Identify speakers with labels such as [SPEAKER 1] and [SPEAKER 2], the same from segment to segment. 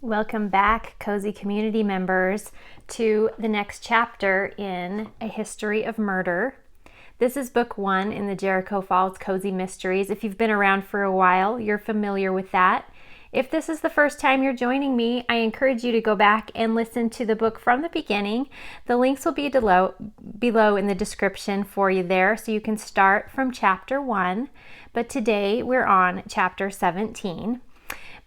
[SPEAKER 1] Welcome back, cozy community members, to the next chapter in A History of Murder. This is book 1 in the Jericho Falls Cozy Mysteries. If you've been around for a while, you're familiar with that. If this is the first time you're joining me, I encourage you to go back and listen to the book from the beginning. The links will be below in the description for you there, so you can start from chapter 1. But today we're on chapter 17.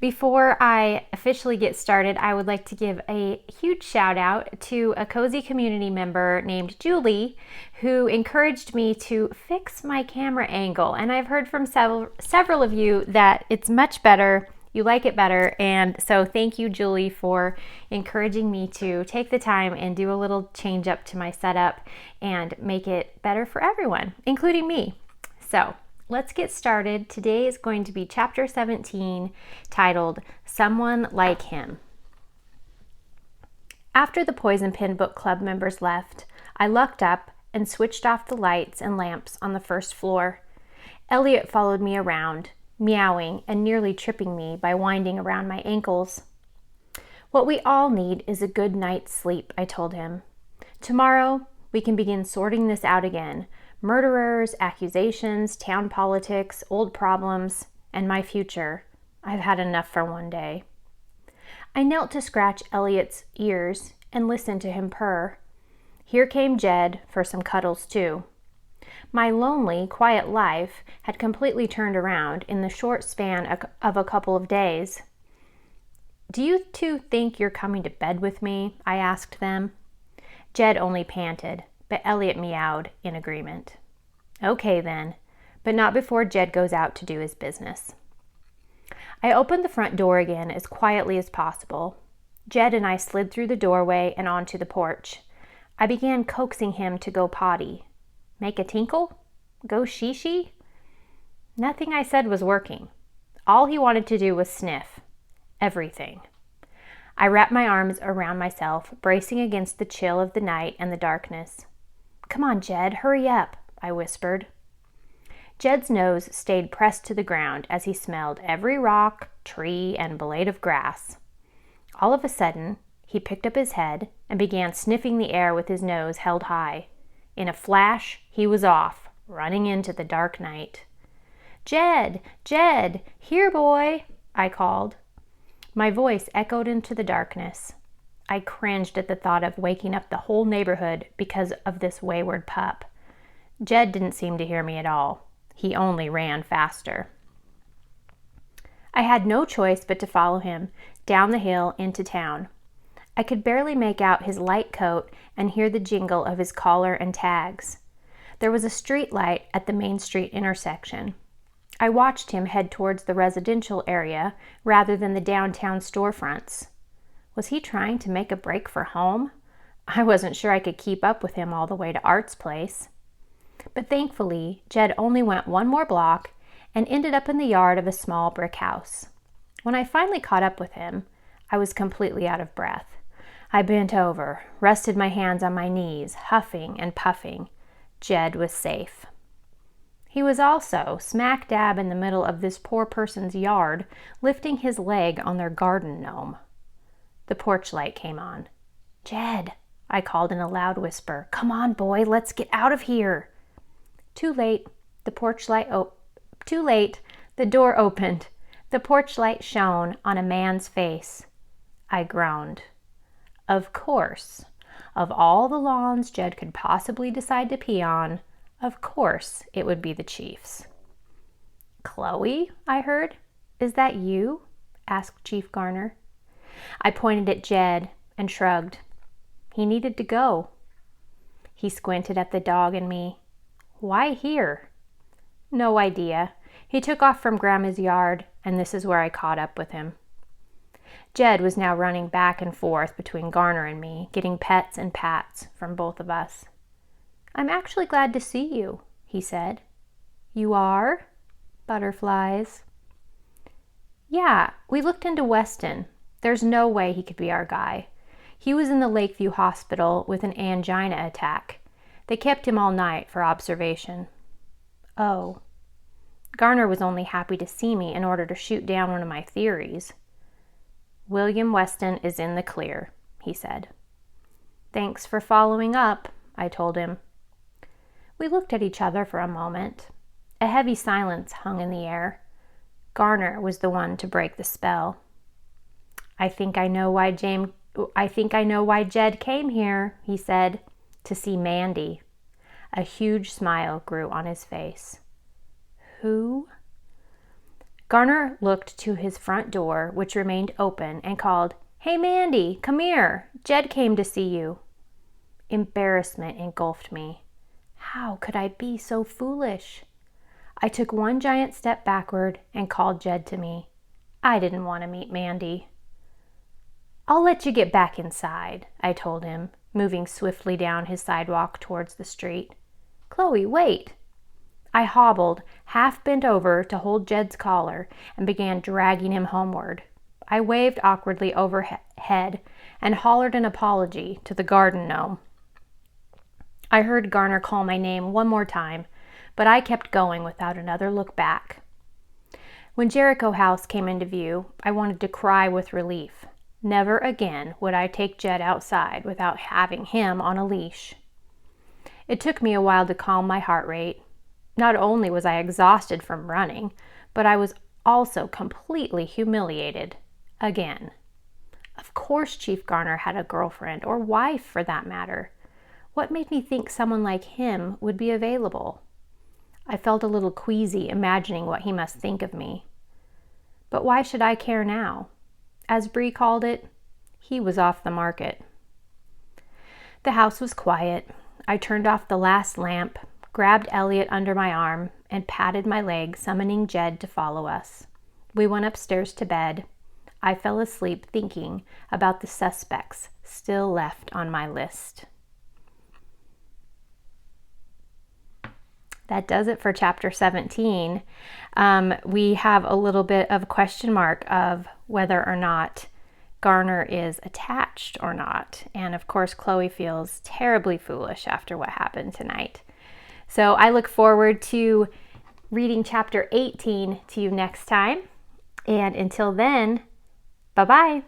[SPEAKER 1] Before I officially get started, I would like to give a huge shout out to a cozy community member named Julie, who encouraged me to fix my camera angle. And I've heard from several of you that it's much better, you like it better. And so thank you, Julie, for encouraging me to take the time and do a little change up to my setup and make it better for everyone, including me. So let's get started. Today is going to be chapter 17, titled Someone Like Him. After the Poison Pen Book Club members left, I lucked up and switched off the lights and lamps on the first floor. Elliot followed me around, meowing and nearly tripping me by winding around my ankles. What we all need is a good night's sleep, I told him. Tomorrow, we can begin sorting this out again. Murderers, accusations, town politics, old problems, and my future. I've had enough for one day. I knelt to scratch Elliot's ears and listened to him purr. Here came Jed for some cuddles too. My lonely, quiet life had completely turned around in the short span of a couple of days. Do you two think you're coming to bed with me? I asked them. Jed only panted, but Elliot meowed in agreement. Okay then, but not before Jed goes out to do his business. I opened the front door again as quietly as possible. Jed and I slid through the doorway and onto the porch. I began coaxing him to go potty. Make a tinkle? Go shee-shee? Nothing I said was working. All he wanted to do was sniff. Everything. I wrapped my arms around myself, bracing against the chill of the night and the darkness. Come on, Jed, hurry up, I whispered. Jed's nose stayed pressed to the ground as he smelled every rock, tree, and blade of grass. All of a sudden, he picked up his head and began sniffing the air with his nose held high. In a flash, he was off, running into the dark night. Jed! Jed! Here, boy! I called. My voice echoed into the darkness. I cringed at the thought of waking up the whole neighborhood because of this wayward pup. Jed didn't seem to hear me at all. He only ran faster. I had no choice but to follow him down the hill into town. I could barely make out his light coat and hear the jingle of his collar and tags. There was a street light at the Main Street intersection. I watched him head towards the residential area rather than the downtown storefronts. Was he trying to make a break for home? I wasn't sure I could keep up with him all the way to Art's place. But thankfully, Jed only went one more block and ended up in the yard of a small brick house. When I finally caught up with him, I was completely out of breath. I bent over, rested my hands on my knees, huffing and puffing. Jed was safe. He was also smack dab in the middle of this poor person's yard, lifting his leg on their garden gnome. The porch light came on. Jed, I called in a loud whisper. Come on, boy, let's get out of here. Too late. The door opened. The porch light shone on a man's face. I groaned. Of course, of all the lawns Jed could possibly decide to pee on, of course it would be the Chief's. Chloe, I heard. Is that you? Asked Chief Garner. I pointed at Jed and shrugged. He needed to go. He squinted at the dog and me. Why here? No idea. He took off from Grandma's yard, and this is where I caught up with him. Jed was now running back and forth between Garner and me, getting pets and pats from both of us. I'm actually glad to see you, he said. You are? Butterflies. Yeah, we looked into Weston. There's no way he could be our guy. He was in the Lakeview Hospital with an angina attack. They kept him all night for observation. Oh. Garner was only happy to see me in order to shoot down one of my theories. William Weston is in the clear, he said. Thanks for following up, I told him. We looked at each other for a moment. A heavy silence hung in the air. Garner was the one to break the spell. I think I know why Jed came here, he said, to see Mandy. A huge smile grew on his face. Who? Garner looked to his front door, which remained open, and called, Hey, Mandy, come here. Jed came to see you. Embarrassment engulfed me. How could I be so foolish? I took one giant step backward and called Jed to me. I didn't want to meet Mandy. I'll let you get back inside, I told him, moving swiftly down his sidewalk towards the street. Chloe, wait! I hobbled, half bent over to hold Jed's collar, and began dragging him homeward. I waved awkwardly overhead and hollered an apology to the garden gnome. I heard Garner call my name one more time, but I kept going without another look back. When Jericho House came into view, I wanted to cry with relief. Never again would I take Jed outside without having him on a leash. It took me a while to calm my heart rate. Not only was I exhausted from running, but I was also completely humiliated. Again. Of course Chief Garner had a girlfriend, or wife for that matter. What made me think someone like him would be available? I felt a little queasy imagining what he must think of me. But why should I care now? As Bree called it, he was off the market. The house was quiet. I turned off the last lamp, grabbed Elliot under my arm, and patted my leg, summoning Jed to follow us. We went upstairs to bed. I fell asleep thinking about the suspects still left on my list. That does it for chapter 17. We have a little bit of a question mark of whether or not Garner is attached or not. And of course, Chloe feels terribly foolish after what happened tonight. So I look forward to reading chapter 18 to you next time. And until then, bye-bye.